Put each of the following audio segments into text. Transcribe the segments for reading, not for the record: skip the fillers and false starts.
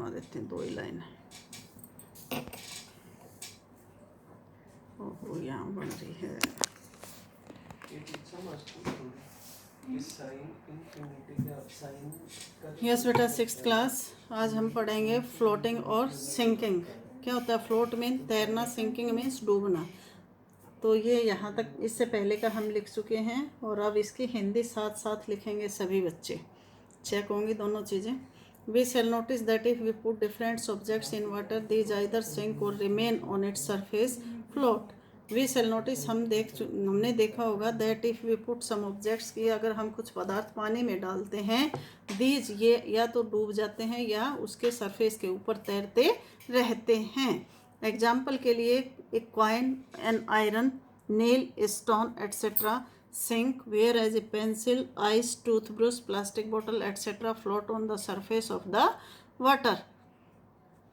बना देते हैं 2 ही लाइन। ओहो यहाँ बन रही है। यस बेटा 6th क्लास। आज हम पढ़ेंगे फ्लोटिंग और सिंकिंग। क्या होता है फ्लोट मीन तैरना, सिंकिंग मीन्स डूबना। तो ये यहाँ तक इससे पहले का हम लिख चुके हैं और अब इसकी हिंदी साथ साथ लिखेंगे सभी बच्चे। चेक होंगी दोनों चीज़ें। We shall notice that if we put different objects in water these either sink or remain on its surface float. We shall notice हमने देखा होगा that if we put some objects की अगर हम कुछ पदार्थ पानी में डालते हैं दीज ये या तो डूब जाते हैं या उसके सरफेस के ऊपर तैरते रहते हैं। एग्जाम्पल के लिए एक coin, an iron, nail, stone etcetera sink, whereas a pencil, ice, toothbrush, plastic bottle etc. float on the surface of the water.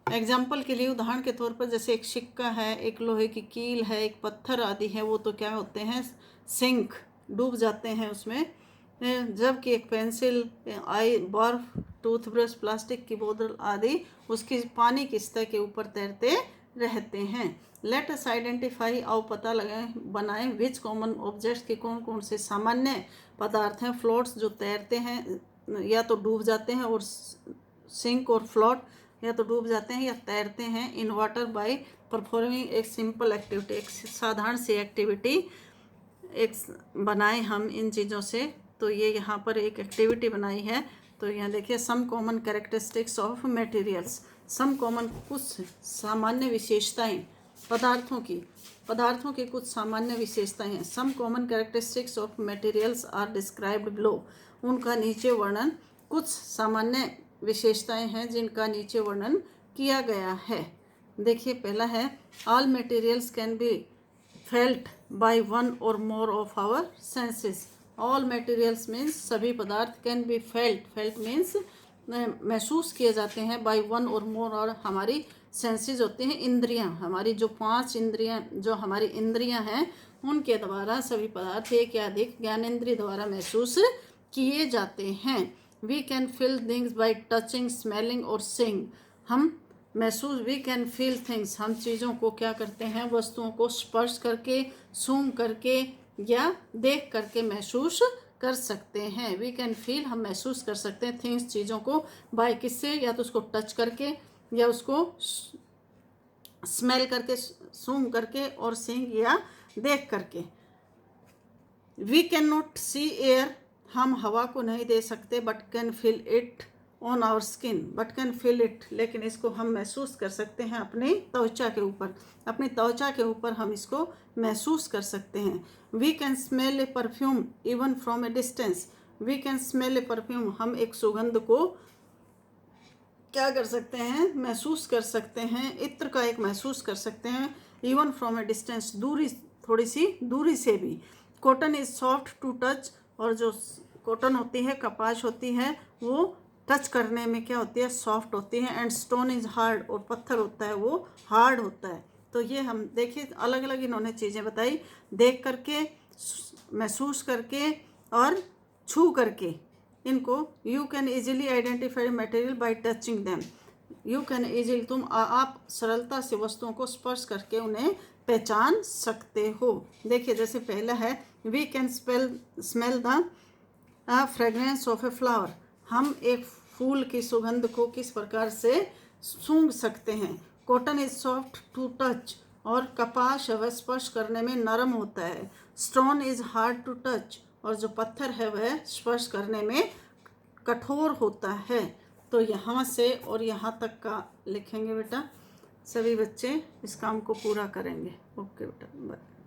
Example के लिए उदाहरण के तौर पर जैसे एक सिक्का है, एक लोहे की कील है, एक पत्थर आदि है, वो तो क्या होते हैं सिंक, डूब जाते हैं उसमें। जबकि एक पेंसिल, बर्फ, टूथब्रश, प्लास्टिक की बोतल आदि उसकी पानी की सतह के ऊपर तैरते रहते हैं। लेट अस आइडेंटिफाई, आओ पता लगाएं बनाएं विच कॉमन ऑब्जेक्ट्स के कौन कौन से सामान्य पदार्थ हैं फ्लोट्स जो तैरते हैं या तो डूब जाते हैं, और सिंक और फ्लोट या तो डूब जाते हैं या तैरते हैं इन वाटर बाय परफॉर्मिंग एक सिंपल एक्टिविटी, एक साधारण सी एक्टिविटी एक बनाए हम इन चीज़ों से। तो ये यहाँ पर एक एक्टिविटी बनाई है। तो यहाँ देखिए some common characteristics of materials, some common कुछ सामान्य विशेषताएं पदार्थों की कुछ सामान्य विशेषताएं हैं। Some common characteristics of materials are described below, उनका नीचे वर्णन, कुछ सामान्य विशेषताएं हैं जिनका नीचे वर्णन किया गया है। देखिए पहला है all materials can be felt by one or more of our senses. All materials means सभी पदार्थ, कैन बी फेल्ट मीन्स महसूस किए जाते हैं, बाय वन और मोर, और हमारी सेंसेस होते हैं इंद्रियां, हमारी जो 5 इंद्रियां, जो हमारी इंद्रियां हैं उनके द्वारा सभी पदार्थ एक या अधिक ज्ञानेंद्रिय द्वारा महसूस किए जाते हैं। We can feel things by touching, smelling और सीइंग। हम महसूस, वी कैन फील थिंग्स, हम चीज़ों को क्या करते हैं, वस्तुओं को स्पर्श करके, सूंघ करके या देख करके महसूस कर सकते हैं। वी कैन फील, हम महसूस कर सकते हैं थिंग्स, चीज़ों को, बाय किससे, या तो उसको टच करके या उसको स्मेल करके, सूंघ करके, और सींग या देख करके। We can not see air, हम हवा को नहीं दे सकते, but can feel it on our skin, but can feel it, लेकिन इसको हम महसूस कर सकते हैं अपनी त्वचा के ऊपर, अपनी त्वचा के ऊपर हम इसको महसूस कर सकते हैं। We can smell a perfume even from a distance, we can smell a perfume, हम एक सुगंध को क्या कर सकते हैं, महसूस कर सकते हैं, इत्र का एक महसूस कर सकते हैं, इवन फ्रॉम ए डिस्टेंस, दूरी, थोड़ी सी दूरी से भी। Cotton is soft to touch, और जो कॉटन होती है, कपास होती है, वो टच करने में क्या होती है, सॉफ्ट होती है। एंड स्टोन इज हार्ड, और पत्थर होता है वो हार्ड होता है। तो ये हम देखिए अलग अलग इन्होंने चीज़ें बताई, देख करके, महसूस करके और छू करके इनको। You can easily identify material by touching them, you can easily, तुम आप सरलता से वस्तुओं को स्पर्श करके उन्हें पहचान सकते हो। देखिए जैसे पहला है we can smell the fragrance of a flower, हम एक फूल की सुगंध को किस प्रकार से सूंघ सकते हैं। Cotton is soft to touch, और कपास वह स्पर्श करने में नरम होता है। Stone is hard to touch, और जो पत्थर है वह स्पर्श करने में कठोर होता है। तो यहाँ से और यहाँ तक का लिखेंगे बेटा, सभी बच्चे इस काम को पूरा करेंगे। ओके बेटा, बाय।